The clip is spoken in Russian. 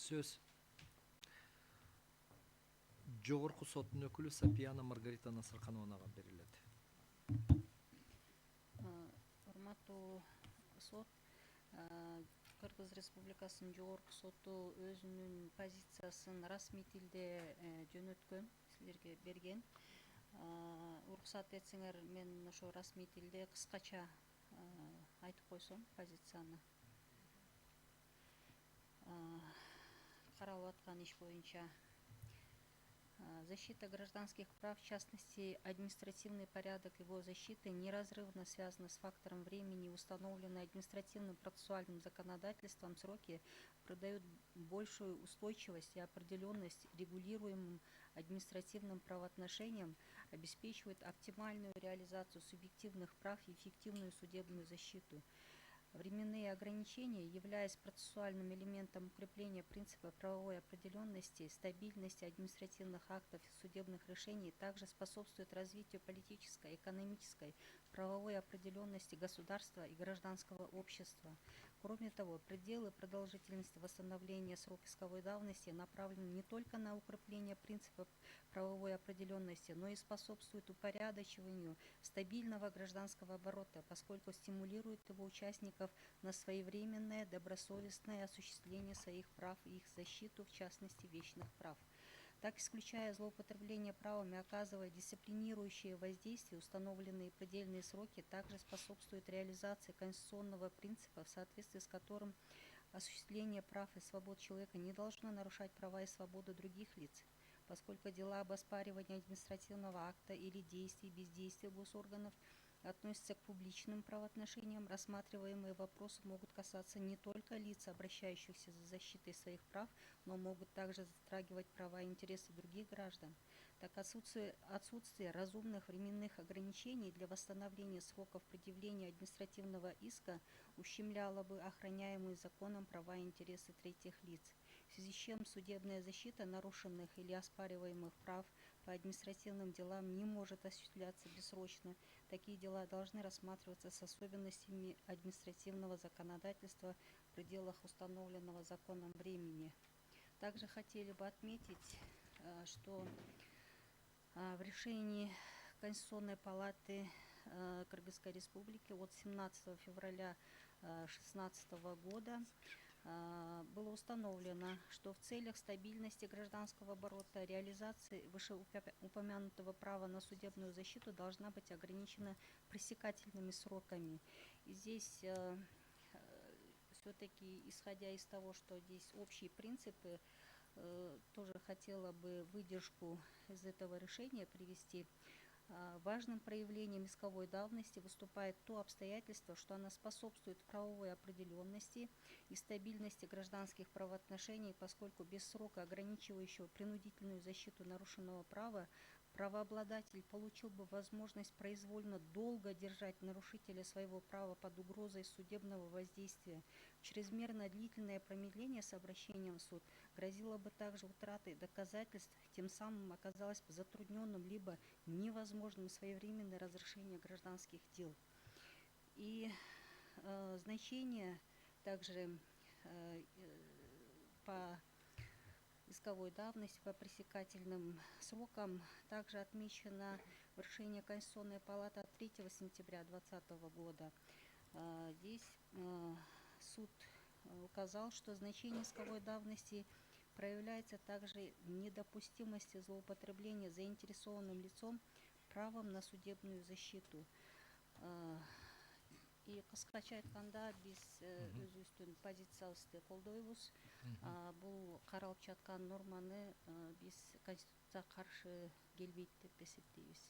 Söz Жогорку соттун өкүлү Сапияна Маргарита Насыркановага берилет. Урматтуу сот, Кыргыз Республикасынын Жогорку соту өзүнүн позициясын расмий тилде жөнөткөн, силерге берген. Уруксат этсеңер, мен ошо расмий тилде кыскача айтып койсом позицияны. Каралып аткан иш боюнча защита гражданских прав, в частности, административный порядок его защиты неразрывно связаны с фактором времени, установленные административным процессуальным законодательством сроки придают большую устойчивость и определенность регулируемым административным правоотношениям, обеспечивают оптимальную реализацию субъективных прав и эффективную судебную защиту. Временные ограничения, являясь процессуальным элементом укрепления принципа правовой определенности, стабильности административных актов и судебных решений, также способствуют развитию политической, экономической, правовой определенности государства и гражданского общества. Кроме того, пределы продолжительности восстановления срока исковой давности направлены не только на укрепление принципов правовой определенности, но и способствуют упорядочиванию стабильного гражданского оборота, поскольку стимулируют его участников на своевременное, добросовестное осуществление своих прав и их защиту, в частности, вечных прав. Так, исключая злоупотребление правами, оказывая дисциплинирующее воздействие, установленные предельные сроки также способствуют реализации конституционного принципа, в соответствии с которым осуществление прав и свобод человека не должно нарушать права и свободы других лиц, поскольку дела об оспаривании административного акта или действий, бездействия госорганов относятся к публичным правоотношениям. Рассматриваемые вопросы могут касаться не только лиц, обращающихся за защитой своих прав, но могут также затрагивать права и интересы других граждан. Так, отсутствие разумных временных ограничений для восстановления сроков предъявления административного иска ущемляло бы охраняемые законом права и интересы третьих лиц, в связи с чем судебная защита нарушенных или оспариваемых прав по административным делам не может осуществляться бессрочно. Такие дела должны рассматриваться с особенностями административного законодательства в пределах установленного законом времени. Также хотели бы отметить, что в решении Конституционной палаты Кыргызской Республики от 17 февраля 2016 года было установлено, что в целях стабильности гражданского оборота реализации вышеупомянутого права на судебную защиту должна быть ограничена пресекательными сроками. И здесь все-таки, исходя из того, что здесь общие принципы, тоже хотела бы выдержку из этого решения привести. Важным проявлением исковой давности выступает то обстоятельство, что она способствует правовой определенности и стабильности гражданских правоотношений, поскольку без срока, ограничивающего принудительную защиту нарушенного права, правообладатель получил бы возможность произвольно долго держать нарушителя своего права под угрозой судебного воздействия. Чрезмерно длительное промедление с обращением в суд грозило бы также утратой доказательств, тем самым оказалось бы затрудненным либо невозможным своевременное разрешение гражданских дел. И значение также по исковой давности, по пресекательным срокам также отмечено в решении Конституционной палаты от 3 сентября 2020 года. Здесь суд указал, что значение исковой давности проявляется также недопустимости злоупотребления заинтересованным лицом правом на судебную защиту. И кыскача айтканда биз өзүбүздүн позициябызды колдойбуз. Бул каралып жаткан норманы биз конституцияга каршы келбейт деп эсептейбиз.